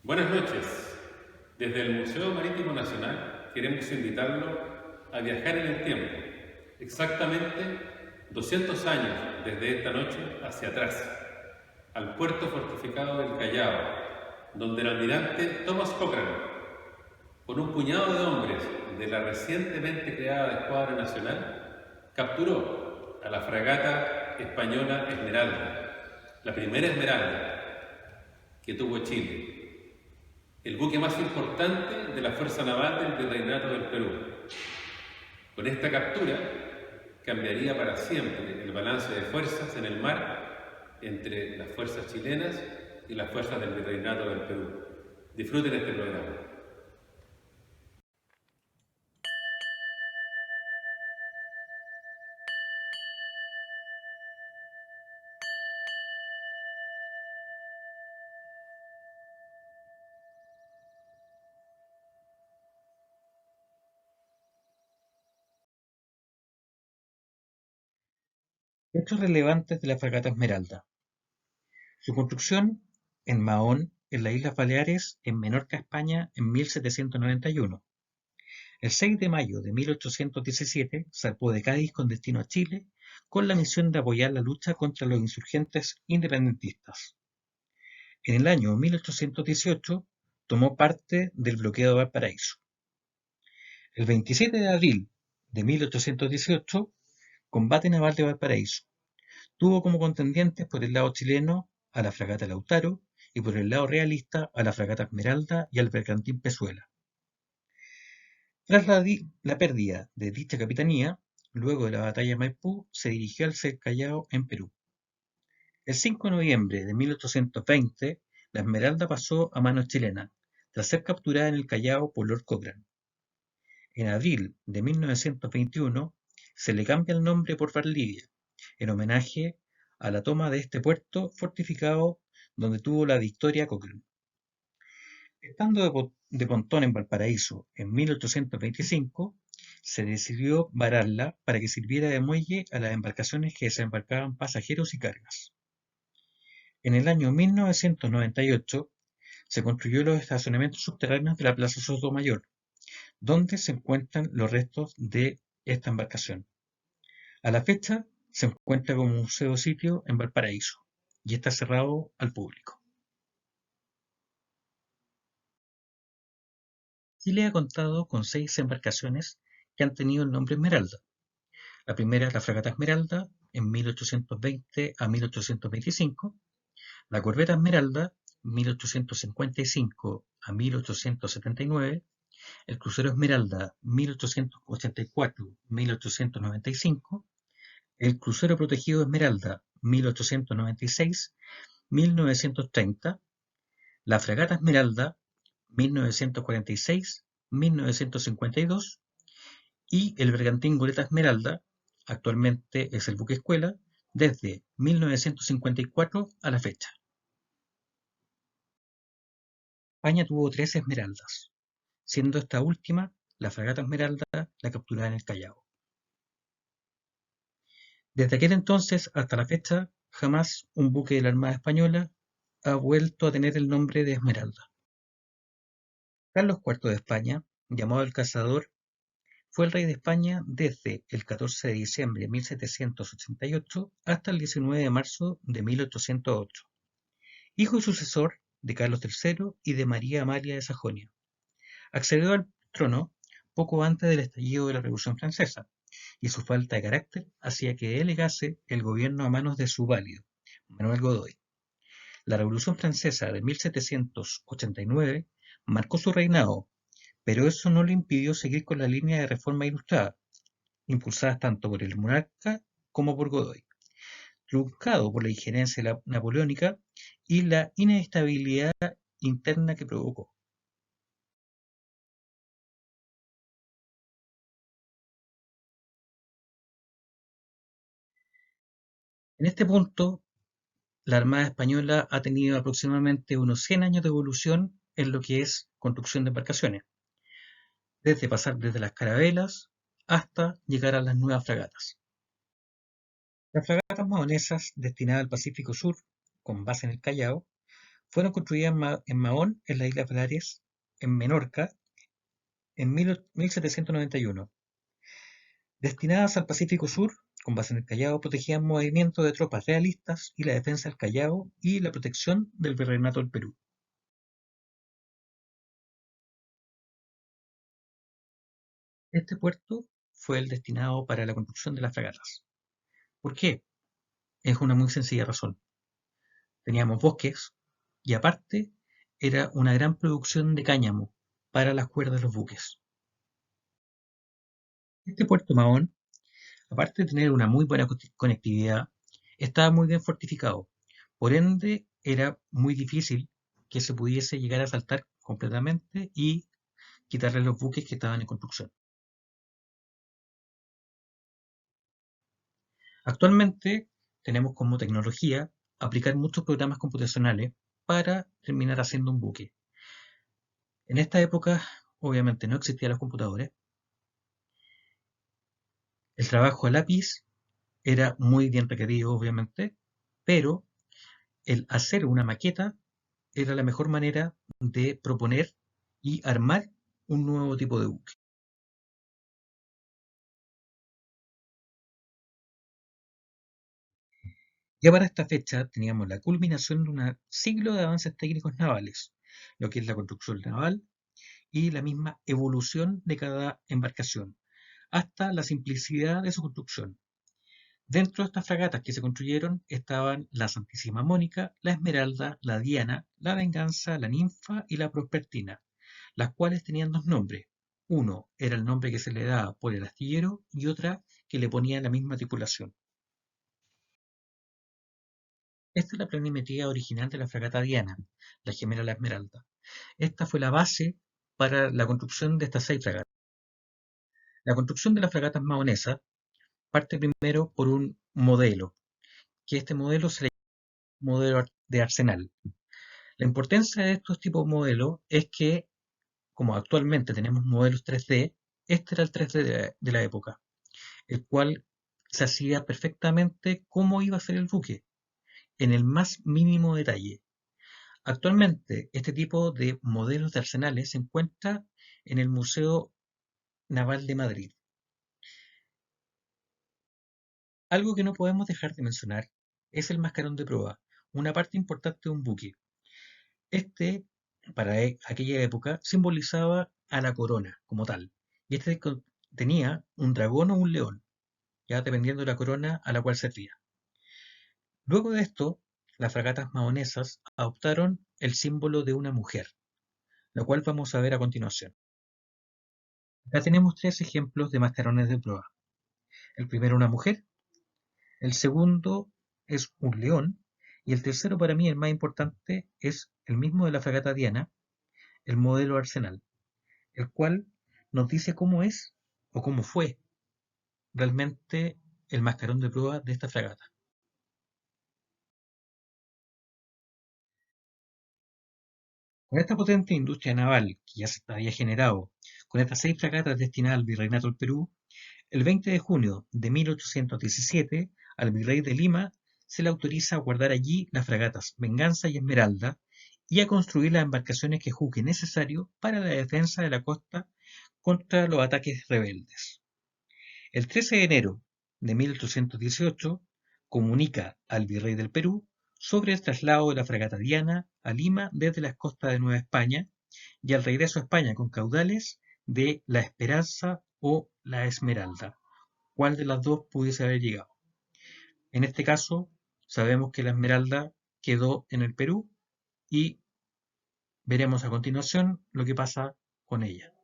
Buenas noches. Desde el Museo Marítimo Nacional queremos invitarlo a viajar en el tiempo, exactamente 200 años desde esta noche hacia atrás, al puerto fortificado del Callao, donde el almirante Thomas Cochrane, con un puñado de hombres de la recientemente creada Escuadra Nacional, capturó a la fragata española Esmeralda, la primera Esmeralda que tuvo Chile, el buque más importante de la Fuerza Naval del Virreinato del Perú. Con esta captura cambiaría para siempre el balance de fuerzas en el mar entre las fuerzas chilenas y las fuerzas del Virreinato del Perú. Disfruten este programa. Hechos relevantes de la fragata Esmeralda. Su construcción en Mahón, en las Islas Baleares, en Menorca, España, en 1791. El 6 de mayo de 1817 zarpó de Cádiz con destino a Chile, con la misión de apoyar la lucha contra los insurgentes independentistas. En el año 1818 tomó parte del bloqueo de Valparaíso. El 27 de abril de 1818, combate naval de Valparaíso. Tuvo como contendientes por el lado chileno a la fragata Lautaro y por el lado realista a la fragata Esmeralda y al bergantín Pezuela. Tras la pérdida de dicha capitanía, luego de la batalla de Maipú, se dirigió al Callao en Perú. El 5 de noviembre de 1820, la Esmeralda pasó a manos chilenas, tras ser capturada en el Callao por Lord Cochrane. En abril de 1921 se le cambia el nombre por Valdivia, en homenaje a la toma de este puerto fortificado donde tuvo la victoria Cochrane. Estando de pontón en Valparaíso en 1825, se decidió vararla para que sirviera de muelle a las embarcaciones que desembarcaban pasajeros y cargas. En el año 1998 se construyó los estacionamientos subterráneos de la Plaza Sotomayor, donde se encuentran los restos de esta embarcación. A la fecha se encuentra como museo sitio en Valparaíso y está cerrado al público. Chile ha contado con 6 embarcaciones que han tenido el nombre Esmeralda. La primera es la fragata Esmeralda en 1820 a 1825, la corbeta Esmeralda 1855 a 1879, el crucero Esmeralda 1884-1895, el crucero protegido Esmeralda 1896-1930, la fragata Esmeralda 1946-1952 y el bergantín goleta Esmeralda, actualmente es el buque escuela, desde 1954 a la fecha. España tuvo 3 Esmeraldas, siendo esta última, la fragata Esmeralda, la capturada en el Callao. Desde aquel entonces hasta la fecha, jamás un buque de la Armada Española ha vuelto a tener el nombre de Esmeralda. Carlos IV de España, llamado el Cazador, fue el rey de España desde el 14 de diciembre de 1788 hasta el 19 de marzo de 1808, hijo y sucesor de Carlos III y de María Amalia de Sajonia. Accedió al trono poco antes del estallido de la Revolución Francesa, y su falta de carácter hacía que delegase el gobierno a manos de su válido, Manuel Godoy. La Revolución Francesa de 1789 marcó su reinado, pero eso no le impidió seguir con la línea de reforma ilustrada, impulsadas tanto por el monarca como por Godoy, truncado por la injerencia napoleónica y la inestabilidad interna que provocó. En este punto, la Armada Española ha tenido aproximadamente unos 100 años de evolución en lo que es construcción de embarcaciones, desde pasar desde las carabelas hasta llegar a las nuevas fragatas. Las fragatas mahonesas destinadas al Pacífico Sur, con base en el Callao, fueron construidas en Mahón, en las Islas Baleares, en Menorca, en 1791. Destinadas al Pacífico Sur, con base en el Callao, protegían movimientos de tropas realistas y la defensa del Callao y la protección del virreinato del Perú. Este puerto fue el destinado para la construcción de las fragatas. ¿Por qué? Es una muy sencilla razón. Teníamos bosques y aparte era una gran producción de cáñamo para las cuerdas de los buques. Este puerto Mahón, aparte de tener una muy buena conectividad, estaba muy bien fortificado. Por ende, era muy difícil que se pudiese llegar a saltar completamente y quitarle los buques que estaban en construcción. Actualmente tenemos como tecnología aplicar muchos programas computacionales para terminar haciendo un buque. En esta época, obviamente, no existían los computadores. El trabajo a lápiz era muy bien requerido, obviamente, pero el hacer una maqueta era la mejor manera de proponer y armar un nuevo tipo de buque. Ya para esta fecha teníamos la culminación de un siglo de avances técnicos navales, lo que es la construcción naval y la misma evolución de cada embarcación, hasta la simplicidad de su construcción. Dentro de estas fragatas que se construyeron estaban la Santísima Mónica, la Esmeralda, la Diana, la Venganza, la Ninfa y la Prospertina, las cuales tenían dos nombres. Uno era el nombre que se le daba por el astillero y otra que le ponía la misma tripulación. Esta es la planimetría original de la fragata Diana, la gemela La Esmeralda. Esta fue la base para la construcción de estas 6 fragatas. La construcción de las fragatas mahonesas parte primero por un modelo, que este modelo se le llama modelo de arsenal. La importancia de estos tipos de modelos es que, como actualmente tenemos modelos 3D, este era el 3D de la época, el cual se hacía perfectamente cómo iba a ser el buque, en el más mínimo detalle. Actualmente, este tipo de modelos de arsenales se encuentra en el Museo Naval de Madrid. Algo que no podemos dejar de mencionar es el mascarón de proa, una parte importante de un buque. Este, para aquella época, simbolizaba a la corona como tal, y este tenía un dragón o un león, ya dependiendo de la corona a la cual servía. Luego de esto, las fragatas mahonesas adoptaron el símbolo de una mujer, lo cual vamos a ver a continuación. Acá tenemos 3 ejemplos de mascarones de proa. El primero una mujer, el segundo es un león, y el tercero para mí el más importante es el mismo de la fragata Diana, el modelo Arsenal, el cual nos dice cómo es o cómo fue realmente el mascarón de proa de esta fragata. Con esta potente industria naval que ya se había generado, con estas 6 fragatas destinadas al Virreinato del Perú, el 20 de junio de 1817 al virrey de Lima se le autoriza a guardar allí las fragatas Venganza y Esmeralda y a construir las embarcaciones que juzgue necesario para la defensa de la costa contra los ataques rebeldes. El 13 de enero de 1818 comunica al virrey del Perú sobre el traslado de la fragata Diana a Lima desde las costas de Nueva España y al regreso a España con caudales de la Esperanza o la Esmeralda, cuál de las dos pudiese haber llegado. En este caso, sabemos que la Esmeralda quedó en el Perú y veremos a continuación lo que pasa con ella.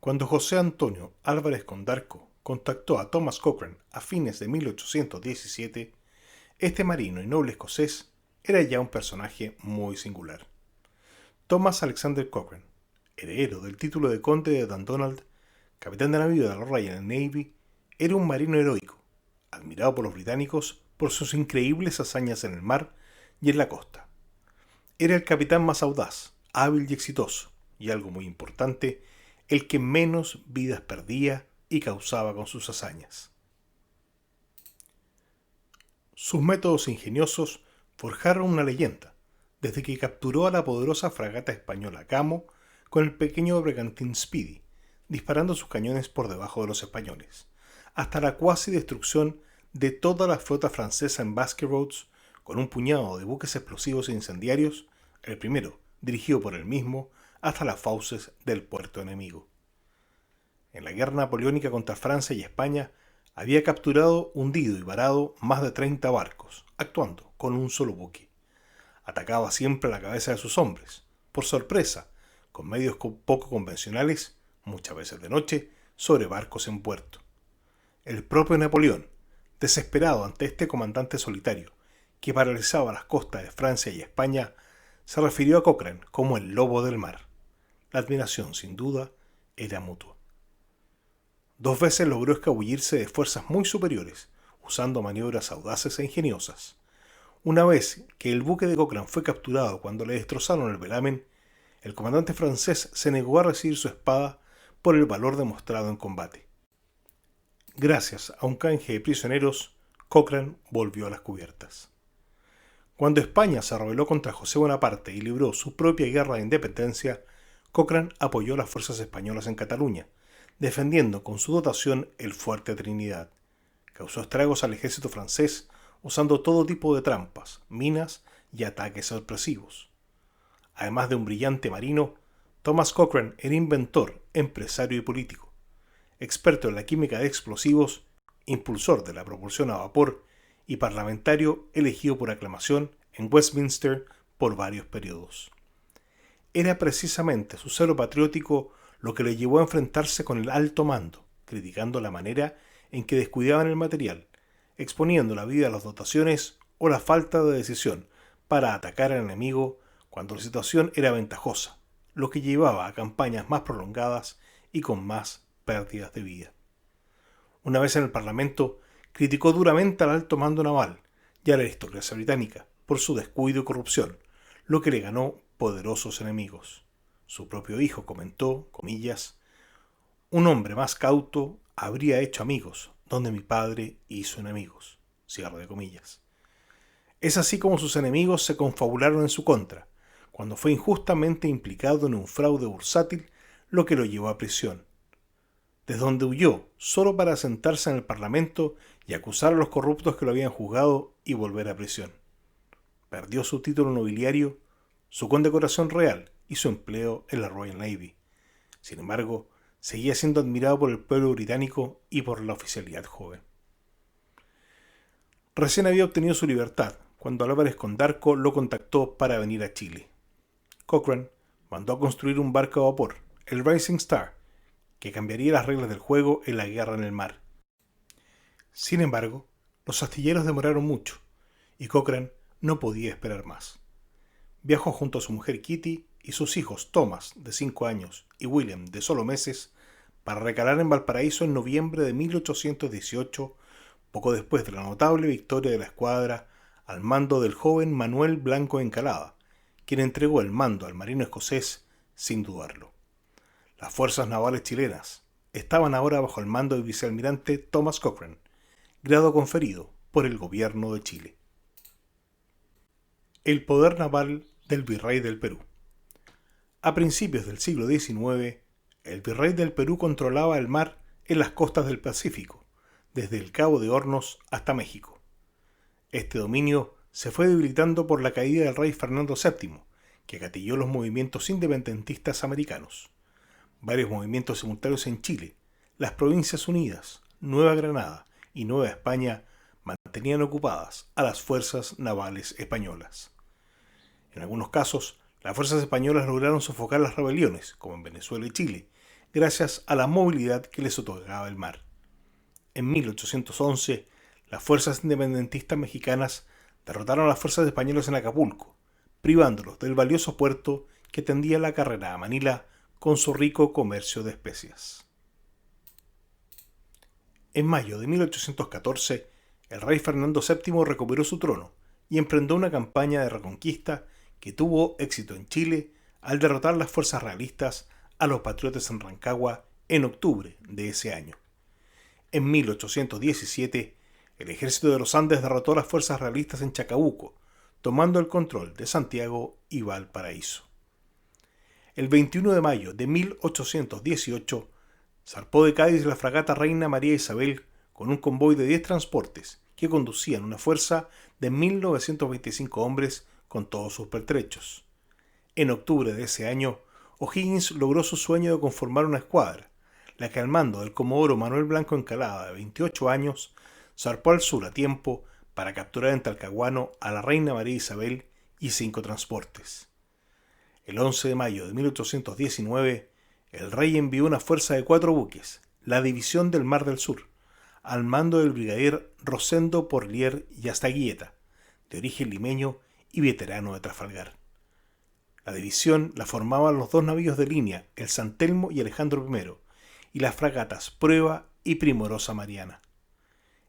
Cuando José Antonio Álvarez Condarco contactó a Thomas Cochrane a fines de 1817, este marino y noble escocés era ya un personaje muy singular. Thomas Alexander Cochrane, heredero del título de conde de Dundonald, capitán de navío de la Royal Navy, era un marino heroico, admirado por los británicos por sus increíbles hazañas en el mar y en la costa. Era el capitán más audaz, hábil y exitoso, y algo muy importante, el que menos vidas perdía y causaba con sus hazañas. Sus métodos ingeniosos forjaron una leyenda, desde que capturó a la poderosa fragata española Camo con el pequeño bergantín Speedy, disparando sus cañones por debajo de los españoles, hasta la cuasi destrucción de toda la flota francesa en Basque Roads con un puñado de buques explosivos e incendiarios, el primero, dirigido por él mismo, hasta las fauces del puerto enemigo. En la guerra napoleónica contra Francia y España, había capturado, hundido y varado más de 30 barcos, actuando con un solo buque. Atacaba siempre a la cabeza de sus hombres, por sorpresa, con medios poco convencionales, muchas veces de noche, sobre barcos en puerto. El propio Napoleón, desesperado ante este comandante solitario que paralizaba las costas de Francia y España, se refirió a Cochrane como el lobo del mar. La admiración, sin duda, era mutua. 2 veces logró escabullirse de fuerzas muy superiores, usando maniobras audaces e ingeniosas. Una vez que el buque de Cochrane fue capturado cuando le destrozaron el velamen, el comandante francés se negó a recibir su espada por el valor demostrado en combate. Gracias a un canje de prisioneros, Cochrane volvió a las cubiertas. Cuando España se rebeló contra José Bonaparte y libró su propia guerra de independencia, Cochrane apoyó a las fuerzas españolas en Cataluña, defendiendo con su dotación el fuerte Trinidad. Causó estragos al ejército francés usando todo tipo de trampas, minas y ataques sorpresivos. Además de un brillante marino, Thomas Cochrane era inventor, empresario y político, experto en la química de explosivos, impulsor de la propulsión a vapor y parlamentario elegido por aclamación en Westminster por varios periodos. Era precisamente su celo patriótico lo que le llevó a enfrentarse con el alto mando, criticando la manera en que descuidaban el material, exponiendo la vida a las dotaciones o la falta de decisión para atacar al enemigo cuando la situación era ventajosa, lo que llevaba a campañas más prolongadas y con más pérdidas de vida. Una vez en el Parlamento, criticó duramente al alto mando naval y a la aristocracia británica por su descuido y corrupción, lo que le ganó poderosos enemigos. Su propio hijo comentó, comillas, «Un hombre más cauto habría hecho amigos donde mi padre hizo enemigos», cierre de comillas. Es así como sus enemigos se confabularon en su contra, cuando fue injustamente implicado en un fraude bursátil, lo que lo llevó a prisión, desde donde huyó solo para sentarse en el Parlamento y acusar a los corruptos que lo habían juzgado y volver a prisión. Perdió su título nobiliario, su condecoración real y su empleo en la Royal Navy. Sin embargo, seguía siendo admirado por el pueblo británico y por la oficialidad joven. Recién había obtenido su libertad cuando Álvarez Condarco lo contactó para venir a Chile. Cochrane mandó a construir un barco a vapor, el Rising Star, que cambiaría las reglas del juego en la guerra en el mar. Sin embargo, los astilleros demoraron mucho, y Cochrane no podía esperar más. Viajó junto a su mujer Kitty y sus hijos Thomas, de 5 años, y William, de solo meses, para recalar en Valparaíso en noviembre de 1818, poco después de la notable victoria de la escuadra al mando del joven Manuel Blanco Encalada, quien entregó el mando al marino escocés sin dudarlo. Las fuerzas navales chilenas estaban ahora bajo el mando del vicealmirante Thomas Cochrane, grado conferido por el gobierno de Chile. El poder naval del virrey del Perú. A principios del siglo XIX, el virrey del Perú controlaba el mar en las costas del Pacífico, desde el Cabo de Hornos hasta México. Este dominio se fue debilitando por la caída del rey Fernando VII, que gatilló los movimientos independentistas americanos. Varios movimientos simultáneos en Chile, las Provincias Unidas, Nueva Granada y Nueva España mantenían ocupadas a las fuerzas navales españolas. En algunos casos, las fuerzas españolas lograron sofocar las rebeliones, como en Venezuela y Chile, gracias a la movilidad que les otorgaba el mar. En 1811, las fuerzas independentistas mexicanas derrotaron a las fuerzas españolas en Acapulco, privándolos del valioso puerto que tendía la carrera a Manila con su rico comercio de especias. En mayo de 1814, el rey Fernando VII recuperó su trono y emprendió una campaña de reconquista que tuvo éxito en Chile al derrotar las fuerzas realistas a los patriotas en Rancagua en octubre de ese año. En 1817, el ejército de los Andes derrotó a las fuerzas realistas en Chacabuco, tomando el control de Santiago y Valparaíso. El 21 de mayo de 1818, zarpó de Cádiz la fragata Reina María Isabel con un convoy de 10 transportes que conducían una fuerza de 1.925 hombres con todos sus pertrechos. En octubre de ese año, O'Higgins logró su sueño de conformar una escuadra, la que al mando del comodoro Manuel Blanco Encalada, de 28 años, zarpó al sur a tiempo para capturar en Talcahuano a la Reina María Isabel y 5 transportes. El 11 de mayo de 1819, el rey envió una fuerza de 4 buques, la División del Mar del Sur, al mando del brigadier Rosendo Porlier y Astaguieta, de origen limeño y veterano de Trafalgar. La división la formaban los dos navíos de línea, el San Telmo y Alejandro I, y las fragatas Prueba y Primorosa Mariana.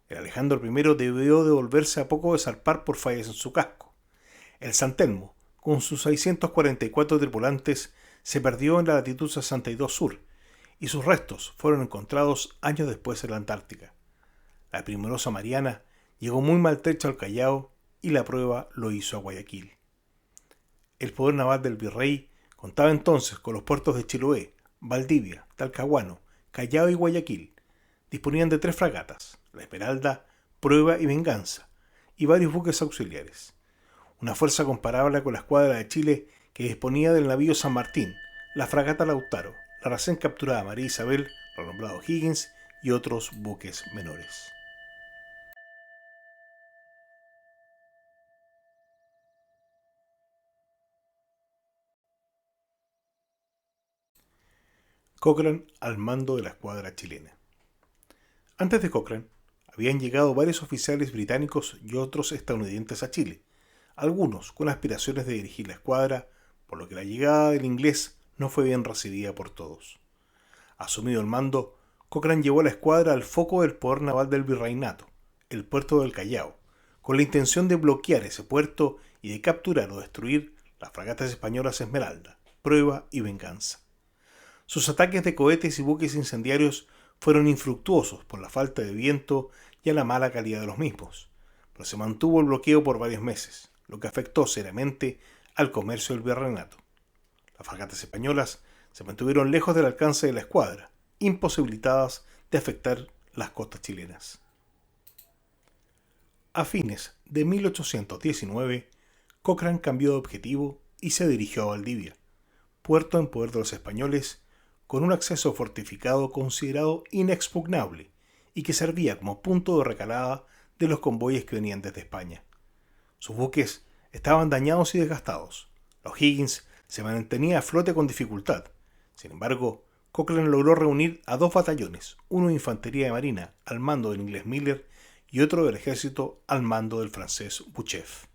El Alejandro I debió devolverse a poco de zarpar por fallas en su casco. El San Telmo, con sus 644 tripulantes, se perdió en la latitud 62 sur, y sus restos fueron encontrados años después en la Antártica. La Primorosa Mariana llegó muy maltrecha al Callao y la Prueba lo hizo a Guayaquil. El poder naval del virrey contaba entonces con los puertos de Chiloé, Valdivia, Talcahuano, Callao y Guayaquil. Disponían de 3 fragatas, la Esmeralda, Prueba y Venganza, y varios buques auxiliares. Una fuerza comparable con la escuadra de Chile que disponía del navío San Martín, la fragata Lautaro, la recién capturada María Isabel, el nombrado Higgins y otros buques menores. Cochrane al mando de la escuadra chilena. Antes de Cochrane, habían llegado varios oficiales británicos y otros estadounidenses a Chile, algunos con aspiraciones de dirigir la escuadra, por lo que la llegada del inglés no fue bien recibida por todos. Asumido el mando, Cochrane llevó a la escuadra al foco del poder naval del virreinato, el puerto del Callao, con la intención de bloquear ese puerto y de capturar o destruir las fragatas españolas Esmeralda, Prueba y Venganza. Sus ataques de cohetes y buques incendiarios fueron infructuosos por la falta de viento y a la mala calidad de los mismos, pero se mantuvo el bloqueo por varios meses, lo que afectó seriamente al comercio del virreinato. Las fragatas españolas se mantuvieron lejos del alcance de la escuadra, imposibilitadas de afectar las costas chilenas. A fines de 1819, Cochrane cambió de objetivo y se dirigió a Valdivia, puerto en poder de los españoles, con un acceso fortificado considerado inexpugnable y que servía como punto de recalada de los convoyes que venían desde España. Sus buques estaban dañados y desgastados. Los Higgins se mantenían a flote con dificultad. Sin embargo, Cochrane logró reunir a 2 batallones, uno de infantería de marina al mando del inglés Miller y otro del ejército al mando del francés Boucheff.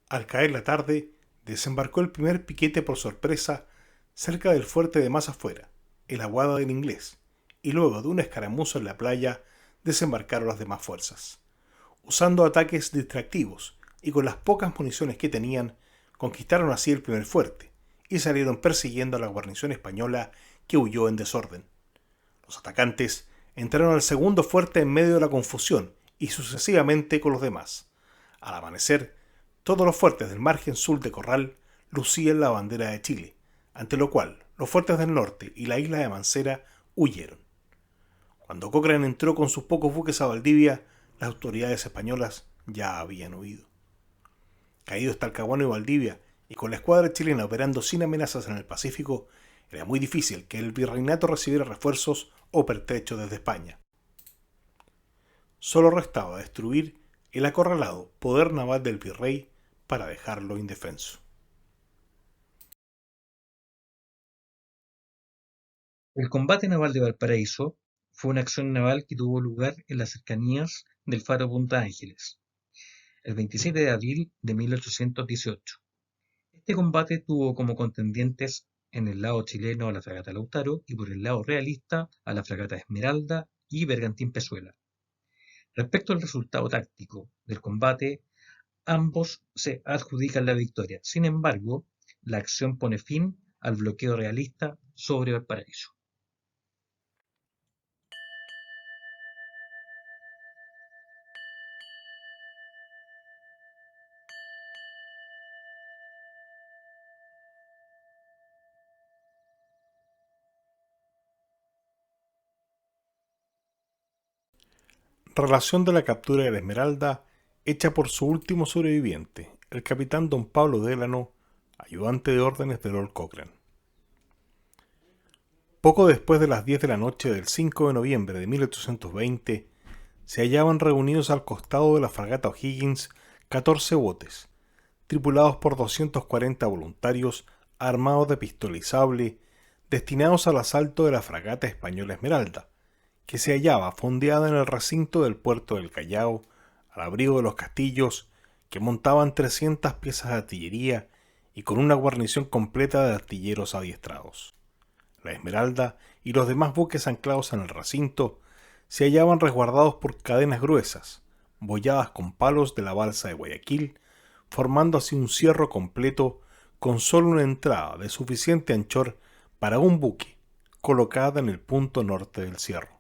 Al caer la tarde, desembarcó el primer piquete por sorpresa cerca del fuerte de más afuera, el Aguada del Inglés, y luego de una escaramuza en la playa desembarcaron las demás fuerzas. Usando ataques distractivos y con las pocas municiones que tenían, conquistaron así el primer fuerte y salieron persiguiendo a la guarnición española que huyó en desorden. Los atacantes entraron al segundo fuerte en medio de la confusión y sucesivamente con los demás. Al amanecer, todos los fuertes del margen sur de Corral lucían la bandera de Chile, ante lo cual los fuertes del norte y la isla de Mancera huyeron. Cuando Cochrane entró con sus pocos buques a Valdivia, las autoridades españolas ya habían huido. Caídos Talcahuano y Valdivia, y con la escuadra chilena operando sin amenazas en el Pacífico, era muy difícil que el virreinato recibiera refuerzos o pertrechos desde España. Solo restaba destruir el acorralado poder naval del virrey para dejarlo indefenso. El combate naval de Valparaíso fue una acción naval que tuvo lugar en las cercanías del faro Punta Ángeles, el 27 de abril de 1818. Este combate tuvo como contendientes en el lado chileno a la fragata Lautaro y por el lado realista a la fragata Esmeralda y Bergantín Pezuela. Respecto al resultado táctico del combate, ambos se adjudican la victoria. Sin embargo, la acción pone fin al bloqueo realista sobre Valparaíso. Relación de la captura de la Esmeralda hecha por su último sobreviviente, el capitán don Pablo Delano, ayudante de órdenes de Lord Cochrane. Poco después de las 10 de la noche del 5 de noviembre de 1820, se hallaban reunidos al costado de la fragata O'Higgins 14 botes, tripulados por 240 voluntarios armados de pistola y sable, destinados al asalto de la fragata española Esmeralda, que se hallaba fondeada en el recinto del puerto del Callao, al abrigo de los castillos que montaban 300 piezas de artillería y con una guarnición completa de artilleros adiestrados. La Esmeralda y los demás buques anclados en el recinto se hallaban resguardados por cadenas gruesas, bolladas con palos de la balsa de Guayaquil, formando así un cierro completo con solo una entrada de suficiente anchor para un buque, colocada en el punto norte del cierro.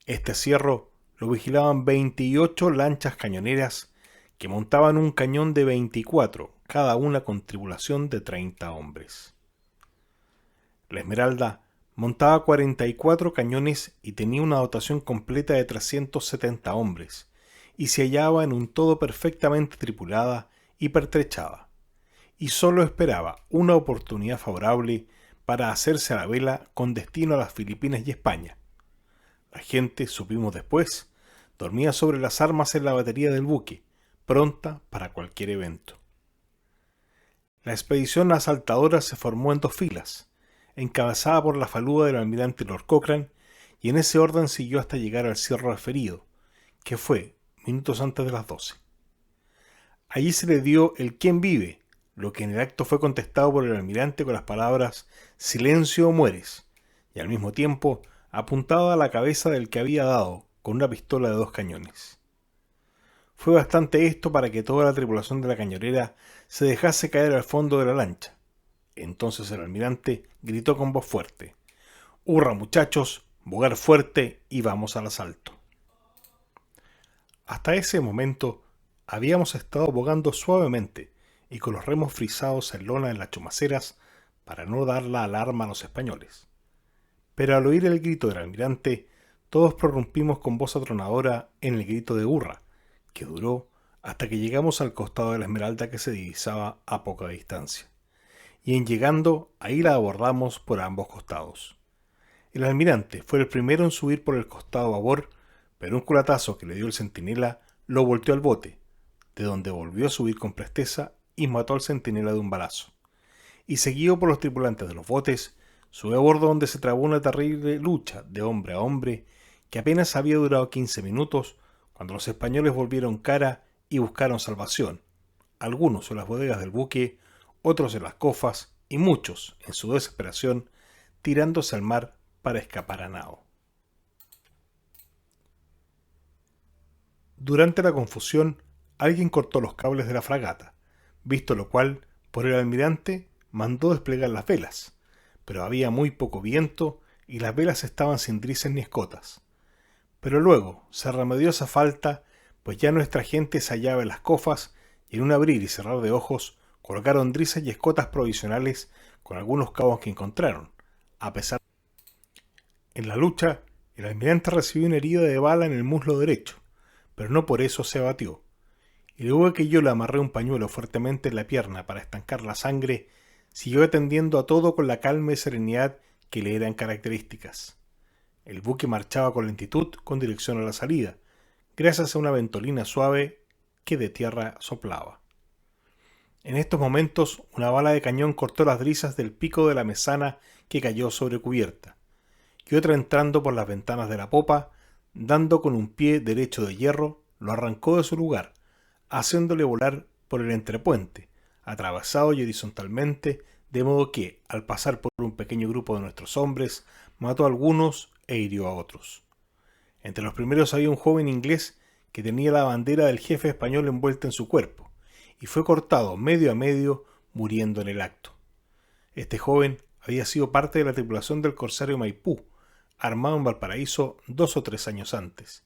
Este cierro lo vigilaban 28 lanchas cañoneras que montaban un cañón de 24, cada una con tripulación de 30 hombres. La Esmeralda montaba 44 cañones y tenía una dotación completa de 370 hombres, y se hallaba en un todo perfectamente tripulada y pertrechada, y sólo esperaba una oportunidad favorable para hacerse a la vela con destino a las Filipinas y España. La gente, supimos después, dormía sobre las armas en la batería del buque, pronta para cualquier evento. La expedición asaltadora se formó en 2 filas, encabezada por la falúa del almirante Lord Cochrane, y en ese orden siguió hasta llegar al cierre referido, que fue minutos antes de las 12. Allí se le dio el «¿Quién vive?», lo que en el acto fue contestado por el almirante con las palabras «Silencio o mueres», y al mismo tiempo apuntaba a la cabeza del que había dado con una pistola de 2 cañones. Fue bastante esto para que toda la tripulación de la cañonera se dejase caer al fondo de la lancha. Entonces el almirante gritó con voz fuerte: «¡Hurra, muchachos! ¡Bogar fuerte y vamos al asalto!». Hasta ese momento habíamos estado bogando suavemente y con los remos frisados en lona en las chumaceras para no dar la alarma a los españoles. Pero al oír el grito del almirante, todos prorrumpimos con voz atronadora en el grito de hurra, que duró hasta que llegamos al costado de la Esmeralda que se divisaba a poca distancia. Y en llegando, ahí la abordamos por ambos costados. El almirante fue el primero en subir por el costado babor, pero un culatazo que le dio el centinela lo volteó al bote, de donde volvió a subir con presteza y mató al centinela de un balazo. Y seguido por los tripulantes de los botes, subió a bordo donde se trabó una terrible lucha de hombre a hombre que apenas había durado 15 minutos cuando los españoles volvieron cara y buscaron salvación, algunos en las bodegas del buque, otros en las cofas y muchos, en su desesperación, tirándose al mar para escapar a nado. Durante la confusión, alguien cortó los cables de la fragata, visto lo cual, por el almirante, mandó desplegar las velas, pero había muy poco viento y las velas estaban sin drisas ni escotas. Pero luego se remedió esa falta, pues ya nuestra gente se hallaba en las cofas y en un abrir y cerrar de ojos colocaron drisas y escotas provisionales con algunos cabos que encontraron, a pesar. En la lucha, el almirante recibió una herida de bala en el muslo derecho, pero no por eso se abatió, y luego que yo le amarré un pañuelo fuertemente en la pierna para estancar la sangre, siguió atendiendo a todo con la calma y serenidad que le eran características. El buque marchaba con lentitud con dirección a la salida, gracias a una ventolina suave que de tierra soplaba. En estos momentos, una bala de cañón cortó las drisas del pico de la mesana que cayó sobre cubierta, y otra entrando por las ventanas de la popa, dando con un pie derecho de hierro, lo arrancó de su lugar, haciéndole volar por el entrepuente, atravesado y horizontalmente, de modo que, al pasar por un pequeño grupo de nuestros hombres, mató a algunos e hirió a otros. Entre los primeros había un joven inglés que tenía la bandera del jefe español envuelta en su cuerpo, y fue cortado medio a medio, muriendo en el acto. Este joven había sido parte de la tripulación del corsario Maipú, armado en Valparaíso 2 o 3 años antes,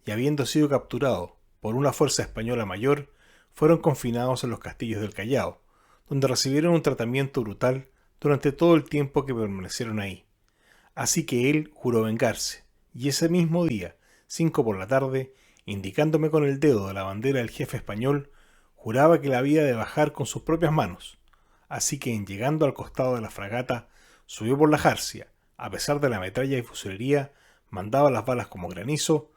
y habiendo sido capturado por una fuerza española mayor, fueron confinados en los castillos del Callao, donde recibieron un tratamiento brutal durante todo el tiempo que permanecieron ahí. Así que él juró vengarse, y ese mismo día, 5 por la tarde, indicándome con el dedo de la bandera del jefe español, juraba que la había de bajar con sus propias manos. Así que en llegando al costado de la fragata, subió por la jarcia, a pesar de la metralla y fusilería, mandaba las balas como granizo,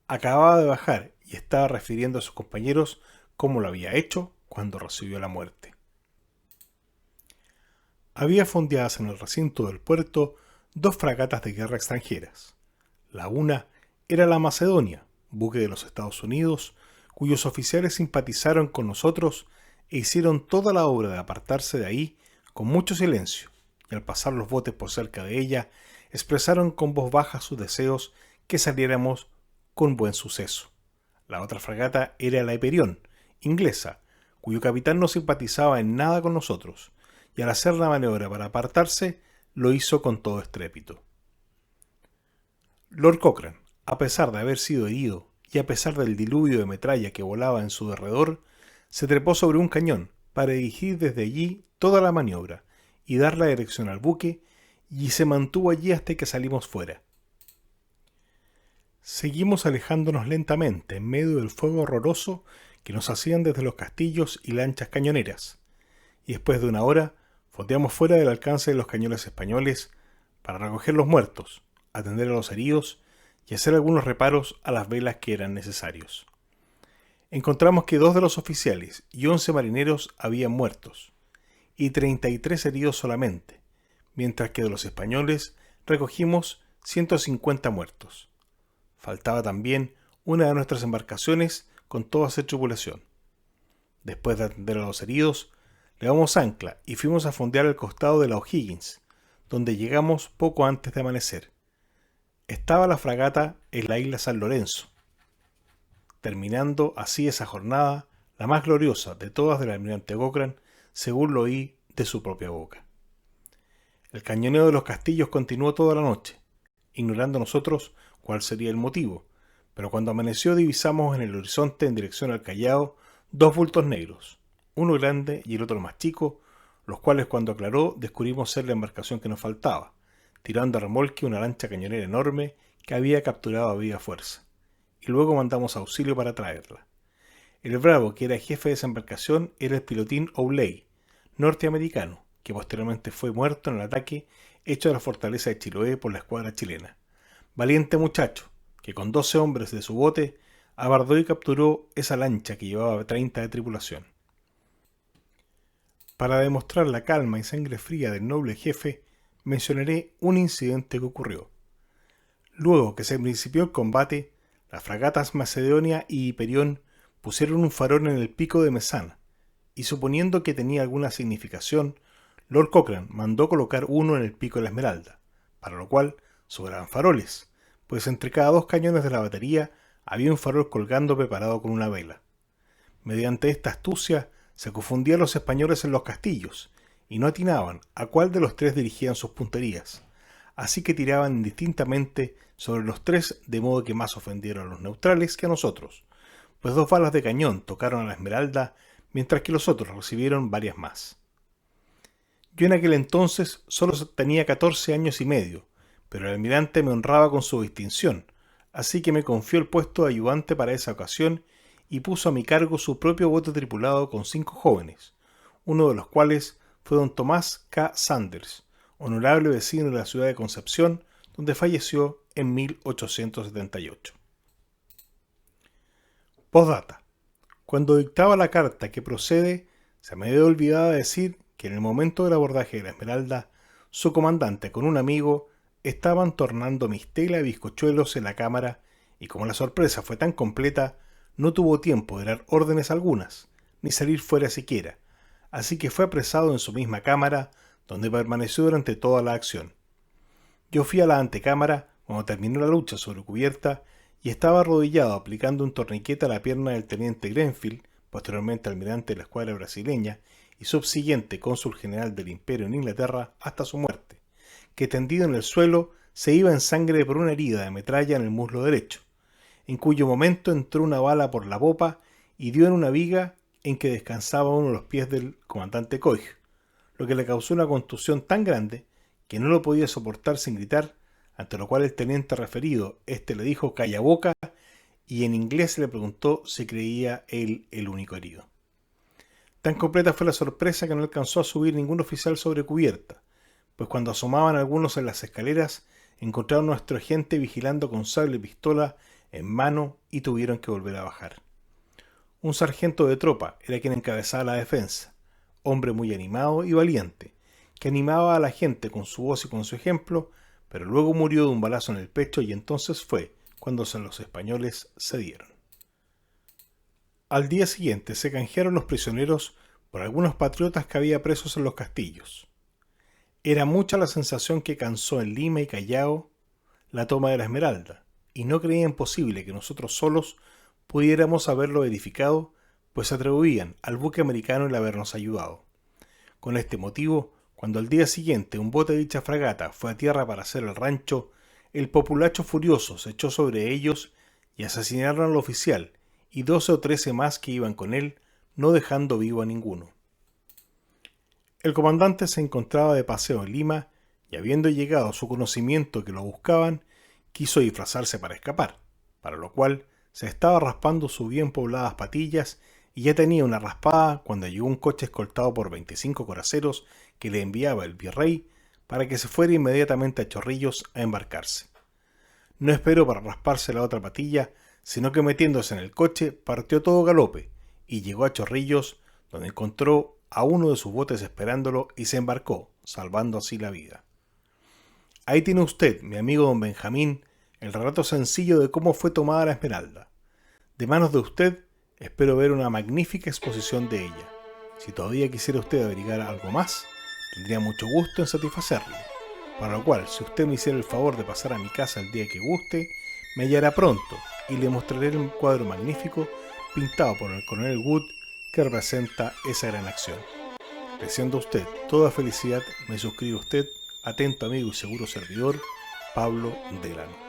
acababa de bajar y estaba refiriendo a sus compañeros cómo lo había hecho cuando recibió la muerte. Había fondeadas en el recinto del puerto 2 fragatas de guerra extranjeras, La una era la Macedonia, buque de los Estados Unidos, cuyos oficiales simpatizaron con nosotros e hicieron toda la obra de apartarse de ahí con mucho silencio, y al pasar los botes por cerca de ella, expresaron con voz baja sus deseos que saliéramos con buen suceso. La otra fragata era la Hyperion, inglesa, cuyo capitán no simpatizaba en nada con nosotros, y al hacer la maniobra para apartarse, lo hizo con todo estrépito. Lord Cochrane, a pesar de haber sido herido y a pesar del diluvio de metralla que volaba en su derredor, se trepó sobre un cañón para dirigir desde allí toda la maniobra y dar la dirección al buque, y se mantuvo allí hasta que salimos fuera. Seguimos alejándonos lentamente en medio del fuego horroroso que nos hacían desde los castillos y lanchas cañoneras, y después de una hora fondeamos fuera del alcance de los cañones españoles para recoger los muertos, atender a los heridos y hacer algunos reparos a las velas que eran necesarios. Encontramos que 2 de los oficiales y 11 marineros habían muertos, y 33 heridos solamente, mientras que de los españoles recogimos 150 muertos. Faltaba también una de nuestras embarcaciones con toda su tripulación. Después de atender a los heridos, levamos ancla y fuimos a fondear al costado de la O'Higgins, donde llegamos poco antes de amanecer. Estaba la fragata en la isla San Lorenzo, terminando así esa jornada, la más gloriosa de todas del almirante Cochrane, según lo oí de su propia boca. El cañoneo de los castillos continuó toda la noche, ignorando nosotros cuál sería el motivo, pero cuando amaneció divisamos en el horizonte en dirección al Callao 2 bultos negros, uno grande y el otro más chico, los cuales cuando aclaró descubrimos ser la embarcación que nos faltaba, tirando a remolque una lancha cañonera enorme que había capturado a viva fuerza, y luego mandamos auxilio para traerla. El bravo que era jefe de esa embarcación era el pilotín O'Leary, norteamericano, que posteriormente fue muerto en el ataque hecho a la fortaleza de Chiloé por la escuadra chilena. Valiente muchacho, que con 12 hombres de su bote abordó y capturó esa lancha que llevaba 30 de tripulación. Para demostrar la calma y sangre fría del noble jefe, mencionaré un incidente que ocurrió. Luego que se principió el combate, las fragatas Macedonia y Hyperion pusieron un farol en el pico de Mesana, y suponiendo que tenía alguna significación, Lord Cochrane mandó colocar uno en el pico de la Esmeralda, para lo cual sobraban faroles, pues entre cada 2 cañones de la batería había un farol colgando preparado con una vela. Mediante esta astucia se confundían los españoles en los castillos, y no atinaban a cuál de los 3 dirigían sus punterías, así que tiraban indistintamente sobre los 3, de modo que más ofendieron a los neutrales que a nosotros, pues 2 balas de cañón tocaron a la Esmeralda, mientras que los otros recibieron varias más. Yo en aquel entonces solo tenía 14 años y medio, pero el almirante me honraba con su distinción, así que me confió el puesto de ayudante para esa ocasión y puso a mi cargo su propio bote tripulado con 5 jóvenes, uno de los cuales fue don Tomás K. Sanders, honorable vecino de la ciudad de Concepción, donde falleció en 1878. Postdata. Cuando dictaba la carta que procede, se me había olvidado decir que en el momento del abordaje de la Esmeralda, su comandante con un amigo estaban tornando mistela y bizcochuelos en la cámara, y como la sorpresa fue tan completa, no tuvo tiempo de dar órdenes algunas, ni salir fuera siquiera, así que fue apresado en su misma cámara, donde permaneció durante toda la acción. Yo fui a la antecámara cuando terminó la lucha sobre cubierta y estaba arrodillado aplicando un torniquete a la pierna del teniente Grenfell, posteriormente almirante de la escuadra brasileña y subsiguiente cónsul general del imperio en Inglaterra hasta su muerte, que tendido en el suelo se iba en sangre por una herida de metralla en el muslo derecho, en cuyo momento entró una bala por la popa y dio en una viga en que descansaba uno de los pies del comandante Coig, lo que le causó una contusión tan grande que no lo podía soportar sin gritar, ante lo cual el teniente referido le dijo calla boca y en inglés le preguntó si creía él el único herido. Tan completa fue la sorpresa que no alcanzó a subir ningún oficial sobre cubierta, pues cuando asomaban algunos en las escaleras encontraron a nuestro agente vigilando con sable y pistola en mano y tuvieron que volver a bajar. Un sargento de tropa era quien encabezaba la defensa, hombre muy animado y valiente, que animaba a la gente con su voz y con su ejemplo pero luego murió de un balazo en el pecho y entonces fue cuando los españoles cedieron. Al día siguiente se canjearon los prisioneros por algunos patriotas que había presos en los castillos. Era mucha la sensación que causó en Lima y Callao la toma de la Esmeralda, y no creían posible que nosotros solos pudiéramos haberlo edificado, pues se atribuían al buque americano el habernos ayudado. Con este motivo, cuando al día siguiente un bote de dicha fragata fue a tierra para hacer el rancho, el populacho furioso se echó sobre ellos y asesinaron al oficial y 12 o 13 más que iban con él, no dejando vivo a ninguno. El comandante se encontraba de paseo en Lima y, habiendo llegado a su conocimiento que lo buscaban, quiso disfrazarse para escapar, para lo cual se estaba raspando sus bien pobladas patillas y ya tenía una raspada cuando llegó un coche escoltado por 25 coraceros que le enviaba el virrey para que se fuera inmediatamente a Chorrillos a embarcarse. No esperó para rasparse la otra patilla, sino que metiéndose en el coche partió todo galope y llegó a Chorrillos, donde encontró a uno de sus botes esperándolo y se embarcó, salvando así la vida. Ahí tiene usted, mi amigo don Benjamín, el relato sencillo de cómo fue tomada la Esmeralda. De manos de usted, espero ver una magnífica exposición de ella. Si todavía quisiera usted averiguar algo más, tendría mucho gusto en satisfacerle. Para lo cual, si usted me hiciera el favor de pasar a mi casa el día que guste, me hallará pronto y le mostraré un cuadro magnífico pintado por el coronel Wood que representa esa gran acción. Deseando usted toda felicidad, me suscribe usted, atento amigo y seguro servidor, Pablo Delano.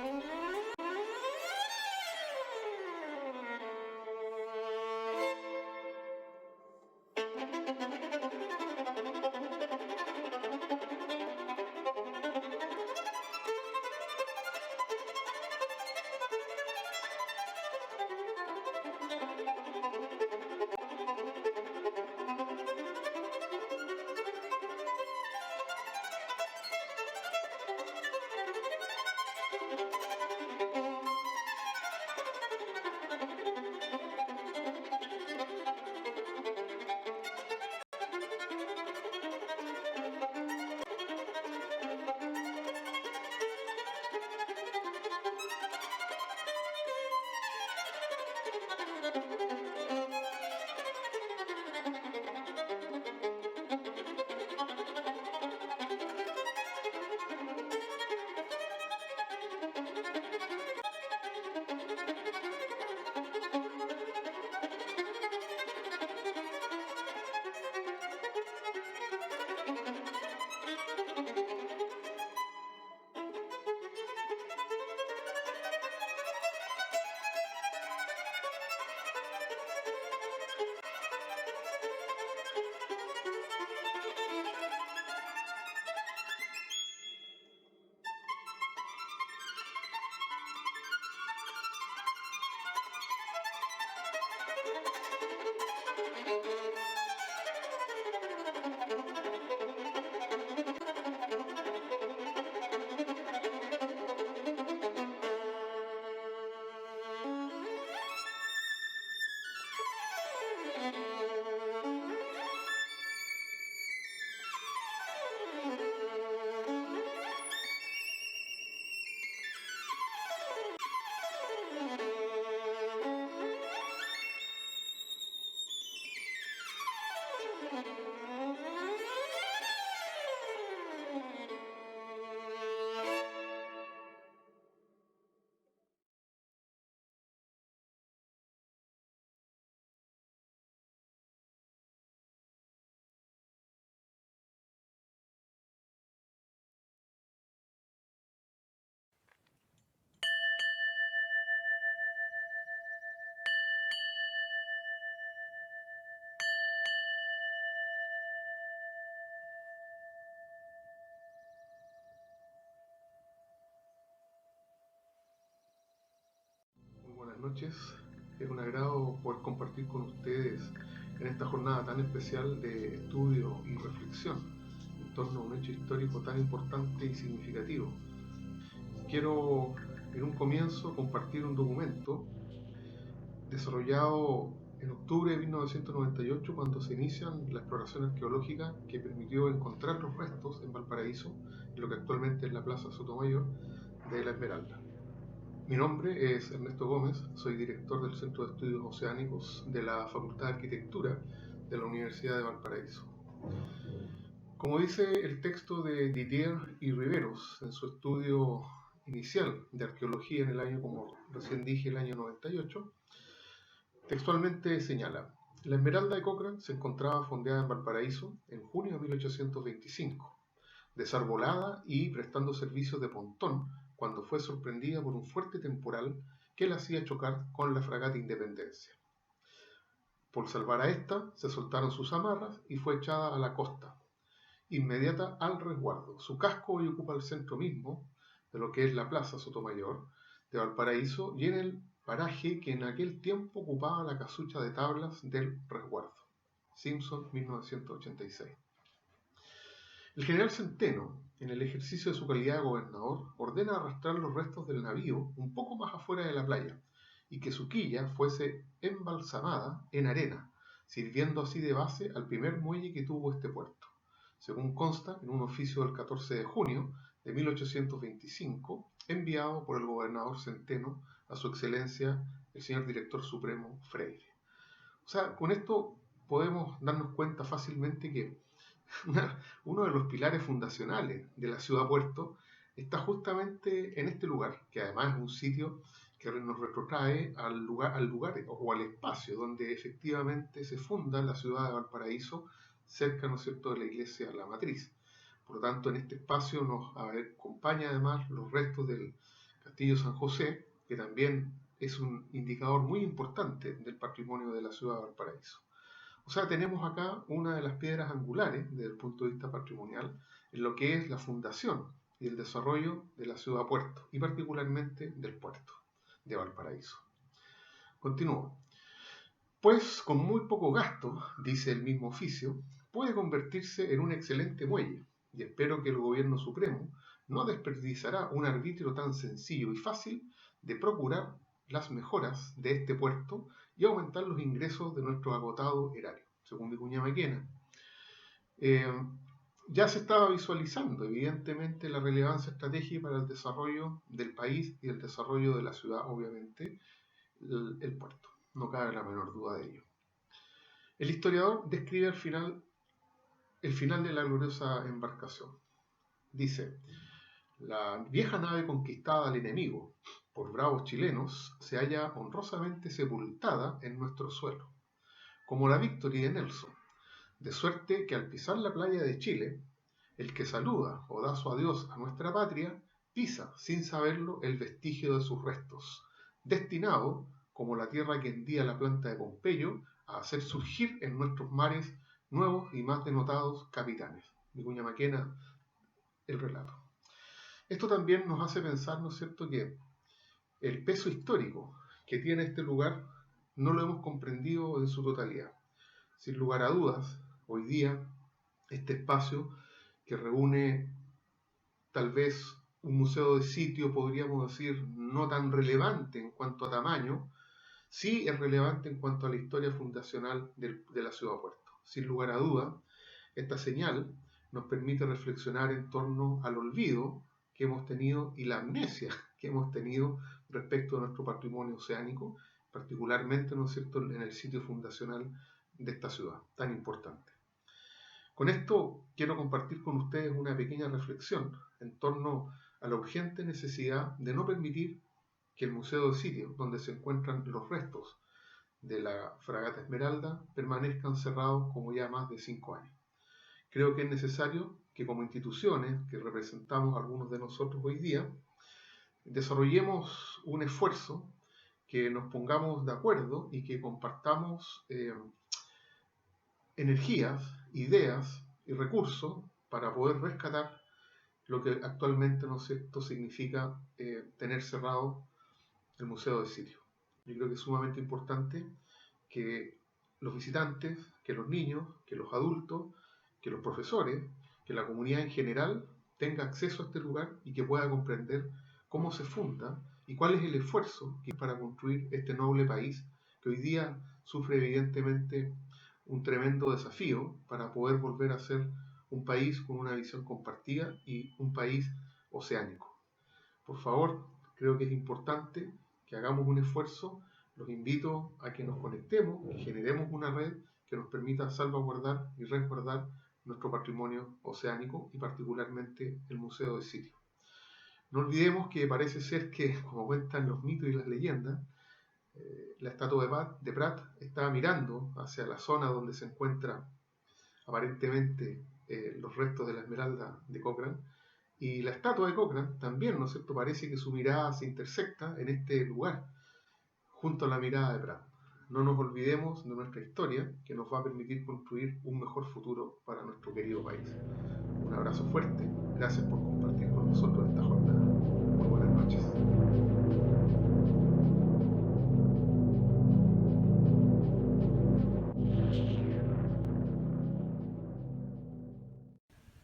Buenas noches, es un agrado poder compartir con ustedes en esta jornada tan especial de estudio y reflexión en torno a un hecho histórico tan importante y significativo. Quiero en un comienzo compartir un documento desarrollado en octubre de 1998 cuando se inician la exploración arqueológica que permitió encontrar los restos en Valparaíso, en lo que actualmente es la Plaza Sotomayor, de la Esmeralda. Mi nombre es Ernesto Gómez, soy director del Centro de Estudios Oceánicos de la Facultad de Arquitectura de la Universidad de Valparaíso. Como dice el texto de Didier y Riveros en su estudio inicial de arqueología en el año, como recién dije, el año 98, textualmente señala: la Esmeralda de Cochrane se encontraba fondeada en Valparaíso en junio de 1825, desarbolada y prestando servicios de pontón cuando fue sorprendida por un fuerte temporal que la hacía chocar con la fragata Independencia. Por salvar a esta, se soltaron sus amarras y fue echada a la costa, inmediata al resguardo. Su casco hoy ocupa el centro mismo de lo que es la Plaza Sotomayor de Valparaíso y en el paraje que en aquel tiempo ocupaba la casucha de tablas del resguardo. Simpson, 1986. El general Centeno, en el ejercicio de su calidad de gobernador, ordena arrastrar los restos del navío un poco más afuera de la playa y que su quilla fuese embalsamada en arena, sirviendo así de base al primer muelle que tuvo este puerto, según consta en un oficio del 14 de junio de 1825, enviado por el gobernador Centeno a su excelencia el señor director supremo Freire. O sea, con esto podemos darnos cuenta fácilmente que uno de los pilares fundacionales de la ciudad-puerto está justamente en este lugar, que además es un sitio que nos retrotrae al lugar o al espacio donde efectivamente se funda la ciudad de Valparaíso, cerca, ¿no es cierto?, de la iglesia La Matriz. Por lo tanto, en este espacio nos acompaña además los restos del Castillo San José, que también es un indicador muy importante del patrimonio de la ciudad de Valparaíso. O sea, tenemos acá una de las piedras angulares desde el punto de vista patrimonial en lo que es la fundación y el desarrollo de la ciudad-puerto y particularmente del puerto de Valparaíso. Continúo. Pues con muy poco gasto, dice el mismo oficio, puede convertirse en un excelente muelle y espero que el gobierno supremo no desperdiciará un arbitrio tan sencillo y fácil de procurar las mejoras de este puerto y aumentar los ingresos de nuestro agotado erario, según Vicuña Maquena. Ya se estaba visualizando, evidentemente, la relevancia estratégica para el desarrollo del país y el desarrollo de la ciudad, obviamente, el puerto. No cabe la menor duda de ello. El historiador describe el final de la gloriosa embarcación. Dice: la vieja nave conquistada al enemigo por bravos chilenos se halla honrosamente sepultada en nuestro suelo, como la Victory de Nelson, de suerte que al pisar la playa de Chile, el que saluda o da su adiós a nuestra patria, pisa sin saberlo el vestigio de sus restos, destinado, como la tierra que hendía la planta de Pompeyo, a hacer surgir en nuestros mares nuevos y más denotados capitanes. Vicuña Maquena, el relato. Esto también nos hace pensar, ¿no es cierto?, que el peso histórico que tiene este lugar no lo hemos comprendido en su totalidad. Sin lugar a dudas, hoy día, este espacio que reúne tal vez un museo de sitio, podríamos decir, no tan relevante en cuanto a tamaño, sí es relevante en cuanto a la historia fundacional de la ciudad-puerto. Sin lugar a dudas, esta señal nos permite reflexionar en torno al olvido que hemos tenido y la amnesia que hemos tenido respecto a nuestro patrimonio oceánico, particularmente, ¿no es cierto?, en el sitio fundacional de esta ciudad tan importante. Con esto quiero compartir con ustedes una pequeña reflexión en torno a la urgente necesidad de no permitir que el Museo de Sitio, donde se encuentran los restos de la fragata Esmeralda, permanezcan cerrados como ya más de 5 años. Creo que es necesario que como instituciones que representamos algunos de nosotros hoy día, desarrollemos un esfuerzo, que nos pongamos de acuerdo y que compartamos energías, ideas y recursos para poder rescatar lo que actualmente, ¿no es cierto?, significa tener cerrado el Museo de Sitio. Yo creo que es sumamente importante que los visitantes, que los niños, que los adultos, que los profesores, que la comunidad en general tenga acceso a este lugar y que pueda comprender cómo se funda y cuál es el esfuerzo que hay para construir este noble país que hoy día sufre evidentemente un tremendo desafío para poder volver a ser un país con una visión compartida y un país oceánico. Por favor, creo que es importante que hagamos un esfuerzo. Los invito a que nos conectemos, que generemos una red que nos permita salvaguardar y resguardar nuestro patrimonio oceánico y particularmente el Museo de Sirio. No olvidemos que parece ser que, como cuentan los mitos y las leyendas, la estatua de Prat estaba mirando hacia la zona donde se encuentra aparentemente los restos de la esmeralda de Cochrane, y la estatua de Cochrane también, ¿no es cierto?, parece que su mirada se intersecta en este lugar, junto a la mirada de Prat. No nos olvidemos de nuestra historia, que nos va a permitir construir un mejor futuro para nuestro querido país. Un abrazo fuerte, gracias por compartir con nosotros esta jornada. Muy buenas noches.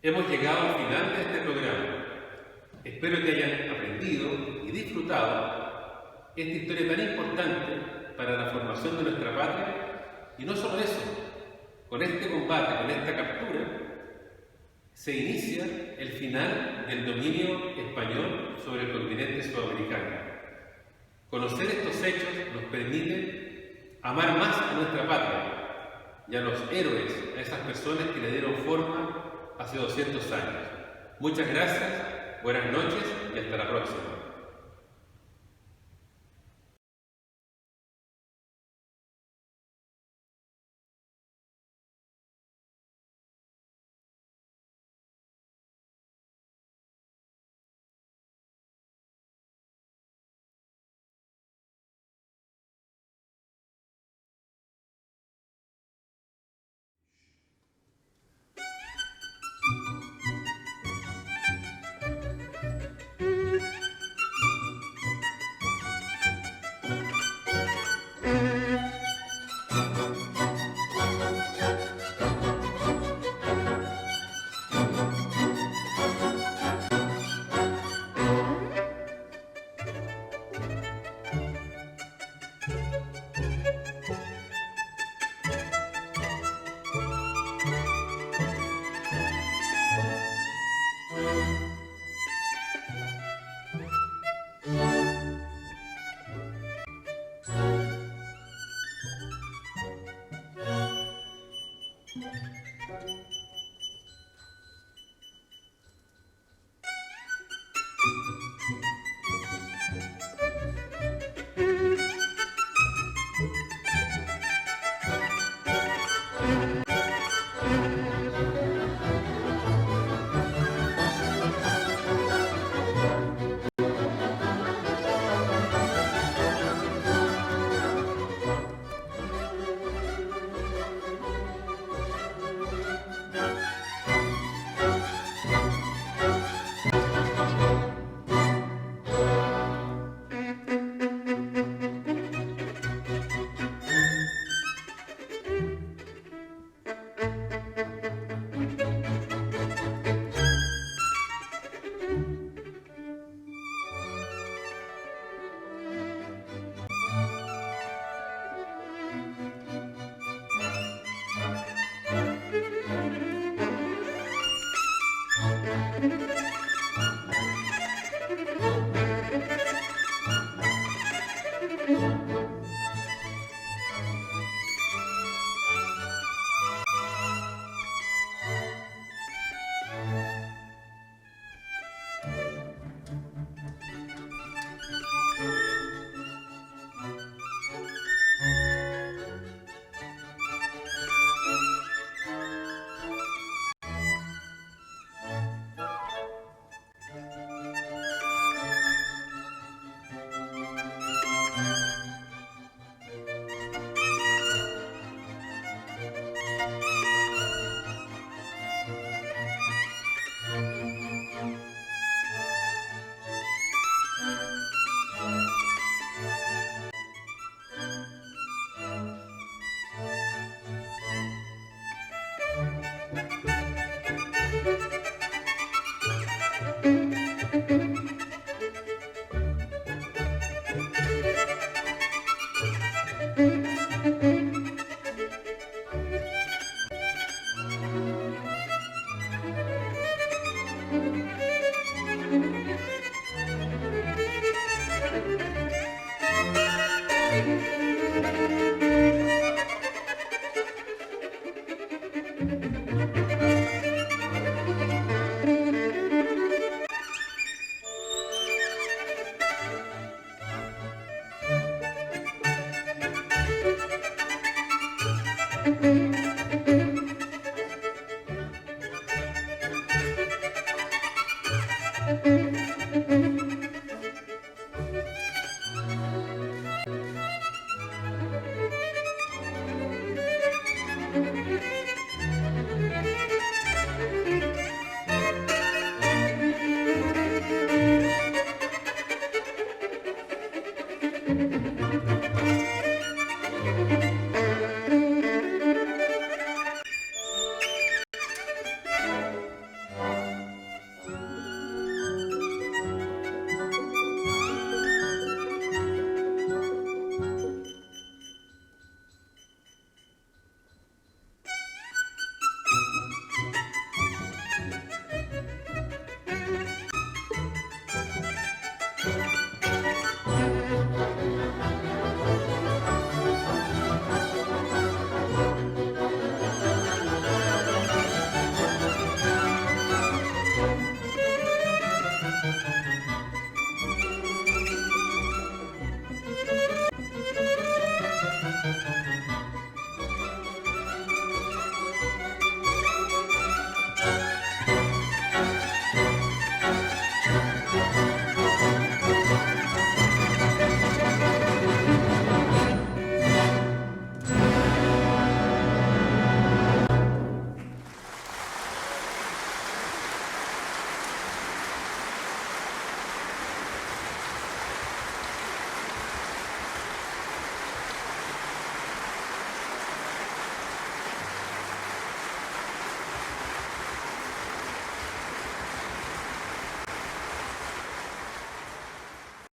Hemos llegado al final de este programa. Espero que hayan aprendido y disfrutado esta historia tan importante para la formación de nuestra patria. Y no solo eso, con este combate, con esta captura, se inicia el final del dominio español sobre el continente sudamericano. Conocer estos hechos nos permite amar más a nuestra patria y a los héroes, a esas personas que le dieron forma hace 200 años. Muchas gracias, buenas noches y hasta la próxima.